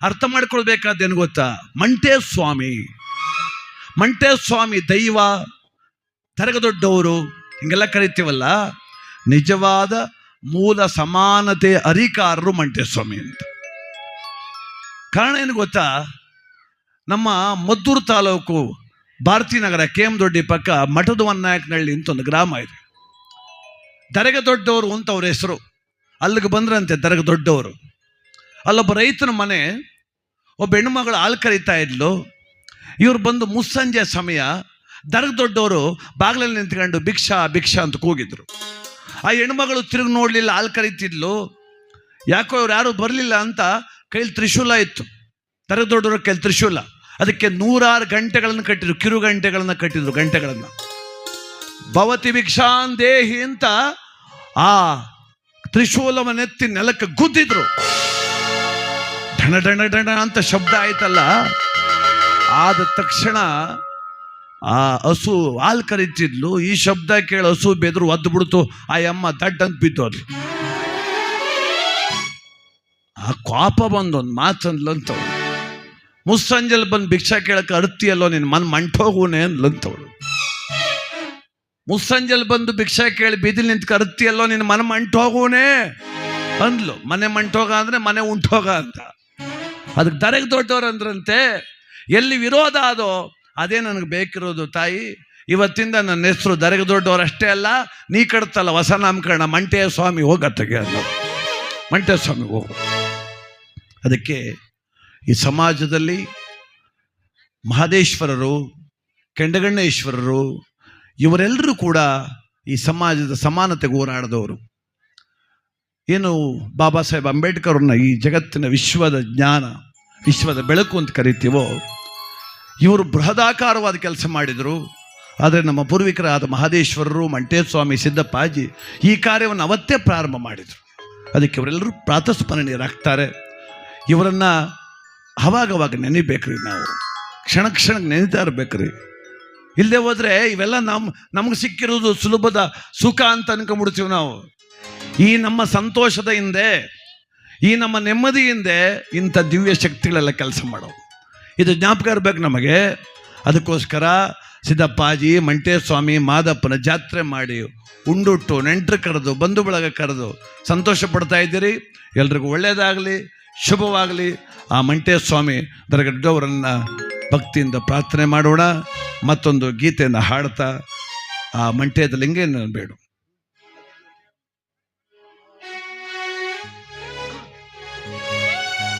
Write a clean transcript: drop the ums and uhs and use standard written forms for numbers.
ಅರ್ಥ ಮಾಡ್ಕೊಳ್ಬೇಕಾದ್ದೇನು ಗೊತ್ತಾ? ಮಂಟೇ ಸ್ವಾಮಿ ದೈವ, ದೊಡ್ಡವರು ಹಿಂಗೆಲ್ಲ ಕರಿತೀವಲ್ಲ, ನಿಜವಾದ ಮೂಲ ಸಮಾನತೆ ಅಧಿಕಾರರು ಮಂಟೇ ಸ್ವಾಮಿ ಅಂತ. ಕಾರಣ ಏನು ಗೊತ್ತಾ? ನಮ್ಮ ಮದ್ದೂರು ತಾಲೂಕು ಭಾರತೀನಗರ KM ದೊಡ್ಡಿ ಪಕ್ಕ ಮಠದ ವನ್ನಾಯಕನಹಳ್ಳಿ ಅಂತ ಒಂದು ಗ್ರಾಮ ಇದೆ. ದೊಡ್ಡವರು ಅಂತ ಅವ್ರ ಹೆಸರು. ಅಲ್ಲಿಗೆ ಬಂದ್ರಂತೆ ದೊಡ್ಡವರು. ಅಲ್ಲೊಬ್ಬ ರೈತನ ಮನೆ, ಒಬ್ಬ ಹೆಣ್ಣುಮಗಳು ಹಾಲು ಕರೀತಾ ಇದ್ಲು. ಇವ್ರು ಬಂದು ಮುಸ್ಸಂಜೆ ಸಮಯ ದೊಡ್ಡವರು ಬಾಗಿಲಲ್ಲಿ ನಿಂತ್ಕೊಂಡು ಭಿಕ್ಷಾ ಭಿಕ್ಷಾ ಅಂತ ಕೂಗಿದ್ರು. ಆ ಹೆಣ್ಮಗಳು ತಿರುಗಿ ನೋಡಲಿಲ್ಲ, ಹಾಲು ಕರೀತಿದ್ಲು. ಯಾಕೋ ಇವ್ರು ಯಾರು ಬರಲಿಲ್ಲ ಅಂತ ಕೈಲಿ ತ್ರಿಶೂಲ ಇತ್ತು, ದೊಡ್ಡವ್ರ ಕೈಲಿ ತ್ರಿಶೂಲ. ಅದಕ್ಕೆ 106 ಗಂಟೆಗಳನ್ನು ಕಟ್ಟಿದ್ರು, ಕಿರು ಗಂಟೆಗಳನ್ನು ಕಟ್ಟಿದ್ರು. ಗಂಟೆಗಳನ್ನು ಭವತಿ ಭಿಕ್ಷಾನ್ ದೇಹಿ ಅಂತ ಆ ತ್ರಿಶೂಲವನ್ನೆತ್ತಿ ನೆಲಕ್ಕೆ ಗುದ್ದಿದ್ರು. ಢಣ ಢಣ ಢಣ ಅಂತ ಶಬ್ದ ಆಯ್ತಲ್ಲ. ಆದ ತಕ್ಷಣ ಆ ಹಸು ಹಾಲು ಕರೀತಿದ್ಲು. ಈ ಶಬ್ದ ಕೇಳಿ ಹಸು ಬೆದ್ರು ಒದ್ದು ಬಿಡ್ತು. ಆ ಅಮ್ಮ ದಡ್ಡ ಅಂತ ಬಿದ್ದು. ಅದು ಆ ಕೋಪ ಬಂದೊಂದು ಮಾತಂದ್ಲಂತವಳು. ಮುಸ್ಸಂಜೆಲ್ ಬಂದು ಭಿಕ್ಷಾ ಕೇಳಕ್ಕೆ ಅರ್ತಿಯಲ್ಲೋ ನಿನ್ನ ಮಂಟೋಗುನೆ ಅನ್ಲಂತವಳು. ಮುಸ್ಸಂಜೆಲ್ ಬಂದು ಭಿಕ್ಷಾ ಕೇಳಿ ಬೀದಿಲ್ ನಿಂತ್ಕ ಅರ್ತಿಯಲ್ಲೋ ನಿನ್ನ ಮನೆ ಮಂಟೋಗುನೆ ಅಂದ್ಲು. ಮನೆ ಮಂಟೋಗ ಅಂದ್ರೆ ಮನೆ ಉಂಟೋಗ ಅಂತ. ಅದಕ್ಕೆ ದೊಡ್ಡವರು ಅಂದ್ರಂತೆ, ಎಲ್ಲಿ ವಿರೋಧ ಅದೋ ಅದೇ ನನಗೆ ಬೇಕಿರೋದು ತಾಯಿ. ಇವತ್ತಿಂದ ನನ್ನ ಹೆಸರು ದೊಡ್ಡವರು ಅಷ್ಟೇ ಅಲ್ಲ, ನೀ ಕಡ್ತಲ್ಲ ಹೊಸ ನಾಮಕರಣ ಮಂಟೇ ಸ್ವಾಮಿ ಹೋಗತ್ತಗೆ ಅನ್ನೋ. ಮಂಟೇ ಸ್ವಾಮಿ ಹೋಗು. ಅದಕ್ಕೆ ಈ ಸಮಾಜದಲ್ಲಿ ಮಹದೇಶ್ವರರು, ಕೆಂಡಗಣ್ಣೇಶ್ವರರು ಇವರೆಲ್ಲರೂ ಕೂಡ ಈ ಸಮಾಜದ ಸಮಾನತೆಗೆ ಹೋರಾಡಿದವರು. ಏನು ಬಾಬಾ ಸಾಹೇಬ್ ಅಂಬೇಡ್ಕರ್ನ ಈ ಜಗತ್ತಿನ ವಿಶ್ವದ ಜ್ಞಾನ, ವಿಶ್ವದ ಬೆಳಕು ಅಂತ ಕರಿತೀವೋ, ಇವರು ಬೃಹದಾಕಾರವಾದ ಕೆಲಸ ಮಾಡಿದರು. ಆದರೆ ನಮ್ಮ ಪೂರ್ವಿಕರಾದ ಮಹದೇಶ್ವರರು, ಮಂಟೇ ಸ್ವಾಮಿ, ಸಿದ್ದಪ್ಪಾಜಿ ಈ ಕಾರ್ಯವನ್ನು ಅವತ್ತೇ ಪ್ರಾರಂಭ ಮಾಡಿದರು. ಅದಕ್ಕೆ ಇವರೆಲ್ಲರೂ ಪ್ರಾತಸ್ಮರಣೀಯರಾಗ್ತಾರೆ. ಇವರನ್ನು ಅವಾಗವಾಗ ನೆನಿಬೇಕ್ರಿ, ನಾವು ಕ್ಷಣಕ್ಕೆ ನೆನೀತಾ ಇರ್ಬೇಕ್ರಿ. ಇಲ್ಲದೆ ಹೋದರೆ ಇವೆಲ್ಲ ನಮಗೆ ಸಿಕ್ಕಿರೋದು ಸುಲಭದ ಸುಖ ಅಂತ ಅನ್ಕೊಂಡ್ಬಿಡ್ತೀವಿ ನಾವು. ಈ ನಮ್ಮ ಸಂತೋಷದ ಹಿಂದೆ, ಈ ನಮ್ಮ ನೆಮ್ಮದಿ ಹಿಂದೆ ಇಂಥ ದಿವ್ಯ ಶಕ್ತಿಗಳೆಲ್ಲ ಕೆಲಸ ಮಾಡೋ. ಇದು ಜ್ಞಾಪಕ ಇರಬೇಕು ನಮಗೆ. ಅದಕ್ಕೋಸ್ಕರ ಸಿದ್ದಪ್ಪಾಜಿ, ಮಂಟೇ ಸ್ವಾಮಿ, ಮಾದಪ್ಪನ ಜಾತ್ರೆ ಮಾಡಿ ಉಂಡುಟ್ಟು ನೆಂಟರು ಕರೆದು ಬಂಧು ಬಳಗ ಕರೆದು ಸಂತೋಷ ಪಡ್ತಾ ಇದ್ದೀರಿ. ಎಲ್ರಿಗೂ ಒಳ್ಳೆಯದಾಗಲಿ, ಶುಭವಾಗಲಿ. ಆ ಮಂಟೇ ಸ್ವಾಮಿ ದೊಡ್ಡವರನ್ನು ಭಕ್ತಿಯಿಂದ ಪ್ರಾರ್ಥನೆ ಮಾಡೋಣ. ಮತ್ತೊಂದು ಗೀತೆಯನ್ನು ಹಾಡ್ತಾ ಆ ಮಂಟೇದ ಲಿಂಗೇನ ಬೇಡ.